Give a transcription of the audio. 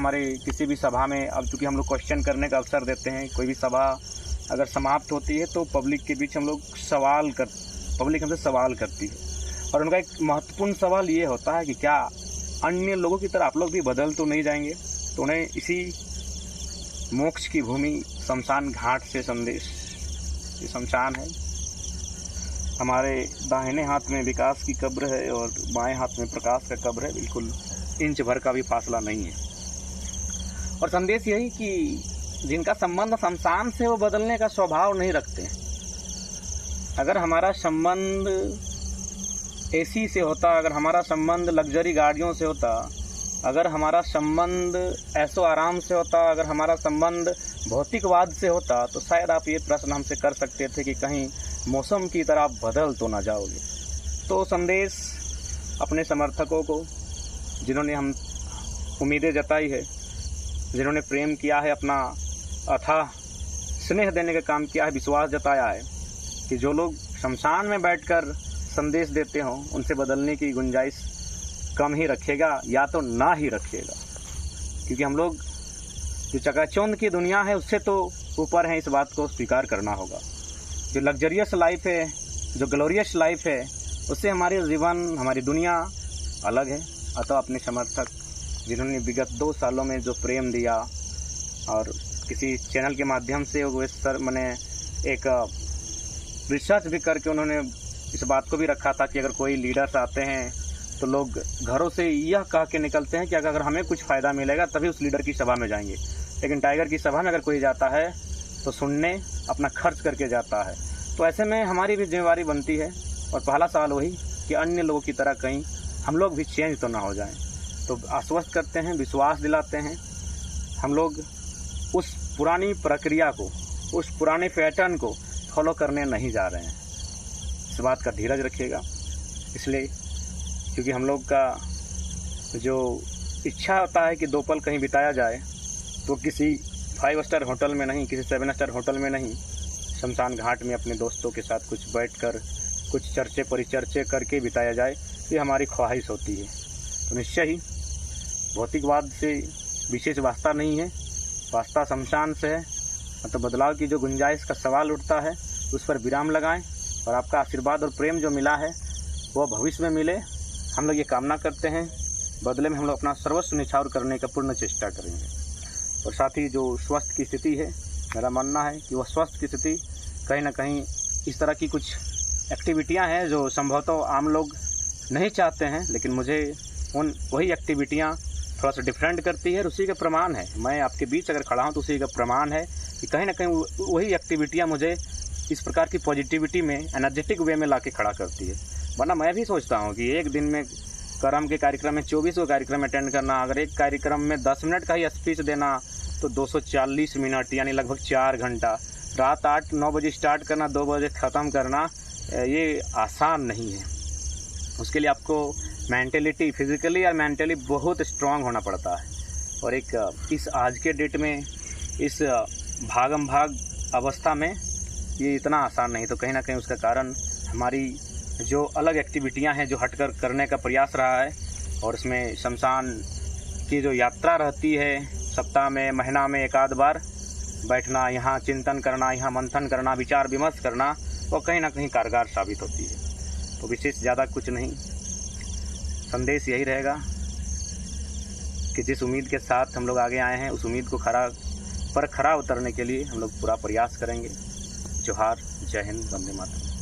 हमारे किसी भी सभा में, अब चूँकि हम लोग क्वेश्चन करने का अवसर देते हैं, कोई भी सभा अगर समाप्त होती है तो पब्लिक के बीच हम लोग पब्लिक हमसे सवाल करती है, और उनका एक महत्वपूर्ण सवाल ये होता है कि क्या अन्य लोगों की तरह आप लोग भी बदल तो नहीं जाएंगे। तो उन्हें इसी मोक्ष की भूमि शमशान घाट से संदेश, ये शमशान है, हमारे दाहिने हाथ में विकास की कब्र है और बाएं हाथ में प्रकाश का कब्र है, बिल्कुल इंच भर का भी फासला नहीं है। और संदेश यही कि जिनका संबंध शमशान से वो बदलने का स्वभाव नहीं रखते हैं। अगर हमारा संबंध एसी से होता, अगर हमारा संबंध लग्जरी गाड़ियों से होता, अगर हमारा संबंध ऐशो आराम से होता, अगर हमारा संबंध भौतिकवाद से होता, तो शायद आप ये प्रश्न हमसे कर सकते थे कि कहीं मौसम की तरह आप बदल तो ना जाओगे। तो संदेश अपने समर्थकों को, जिन्होंने हम उम्मीदें जताई है, जिन्होंने प्रेम किया है, अपना अथाह स्नेह देने का काम किया है, विश्वास जताया है कि जो लोग शमशान में बैठकर संदेश देते हों, उनसे बदलने की गुंजाइश कम ही रखेगा या तो ना ही रखेगा। क्योंकि हम लोग जो चकाचौंध की दुनिया है उससे तो ऊपर हैं, इस बात को स्वीकार करना होगा। जो लग्जरियस लाइफ है, जो ग्लोरियस लाइफ है, उससे हमारे जीवन, हमारी दुनिया अलग है। अतः अपने समर्थक जिन्होंने विगत 2 सालों में जो प्रेम दिया, और किसी चैनल के माध्यम से वो मैंने एक रिसर्च भी करके उन्होंने इस बात को भी रखा था कि अगर कोई लीडर्स आते हैं तो लोग घरों से यह कह के निकलते हैं कि अगर हमें कुछ फ़ायदा मिलेगा तभी उस लीडर की सभा में जाएंगे, लेकिन टाइगर की सभा में अगर कोई जाता है तो सुनने अपना खर्च करके जाता है। तो ऐसे में हमारी भी जिम्मेवारी बनती है, और पहला सवाल वही कि अन्य लोगों की तरह कहीं हम लोग भी चेंज तो ना हो जाएं। तो आश्वस्त करते हैं, विश्वास दिलाते हैं, हम लोग उस पुरानी प्रक्रिया को, उस पुराने पैटर्न को फॉलो करने नहीं जा रहे हैं। इस बात का धीरज रखिएगा। इसलिए क्योंकि हम लोग का जो इच्छा होता है कि 2 पल कहीं बिताया जाए, तो किसी 5 स्टार होटल में नहीं, किसी 7 स्टार होटल में नहीं, शमशान घाट में अपने दोस्तों के साथ कुछ बैठकर कुछ चर्चे परिचर्चे करके बिताया जाए, ये हमारी ख्वाहिश होती है। तो निश्चय ही भौतिकवाद से विशेष वास्ता नहीं है, वास्ता शमशान से है। तो बदलाव की जो गुंजाइश का सवाल उठता है उस पर विराम लगाएं, और आपका आशीर्वाद और प्रेम जो मिला है वो भविष्य में मिले, हम लोग ये कामना करते हैं। बदले में हम लोग अपना सर्वस्व निछावर करने का पूर्ण चेष्टा करेंगे। और साथ ही जो स्वास्थ्य की स्थिति है, मेरा मानना है कि वह स्वास्थ्य की स्थिति कहीं ना कहीं इस तरह की कुछ एक्टिविटियां हैं जो संभवतः आम लोग नहीं चाहते हैं, लेकिन मुझे वही एक्टिविटियां थोड़ा सा डिफरेंट करती है, और उसी का प्रमाण है। मैं आपके बीच अगर खड़ा हूँ तो उसी का प्रमाण है कि कहीं ना कहीं वही एक्टिविटियां मुझे इस प्रकार की पॉजिटिविटी में, एनर्जेटिक वे में लाके खड़ा करती है। वरना मैं भी सोचता हूँ कि एक दिन में कर्म के कार्यक्रम में 24 कार्यक्रम अटेंड करना, अगर एक कार्यक्रम में 10 मिनट का ही स्पीच देना तो 240 मिनट यानी लगभग 4 घंटा, रात 8-9 बजे स्टार्ट करना, 2 बजे ख़त्म करना, ये आसान नहीं है। उसके लिए आपको मेंटलिटी, फिजिकली और मेंटली बहुत स्ट्रांग होना पड़ता है। और एक इस आज के डेट में, इस भागम भाग अवस्था में ये इतना आसान नहीं। तो कहीं ना कहीं उसका कारण हमारी जो अलग एक्टिविटियां हैं जो हटकर करने का प्रयास रहा है, और इसमें शमशान की जो यात्रा रहती है, सप्ताह में, महीना में 1 आध बार बैठना, यहाँ चिंतन करना, यहाँ मंथन करना, विचार विमर्श करना, वो कहीं ना कहीं कारगर साबित होती है। तो विशेष ज़्यादा कुछ नहीं, संदेश यही रहेगा कि जिस उम्मीद के साथ हम लोग आगे आए हैं उस उम्मीद को खरा उतरने के लिए हम लोग पूरा प्रयास करेंगे। जोहार, जय हिंद, वंदे मातरम।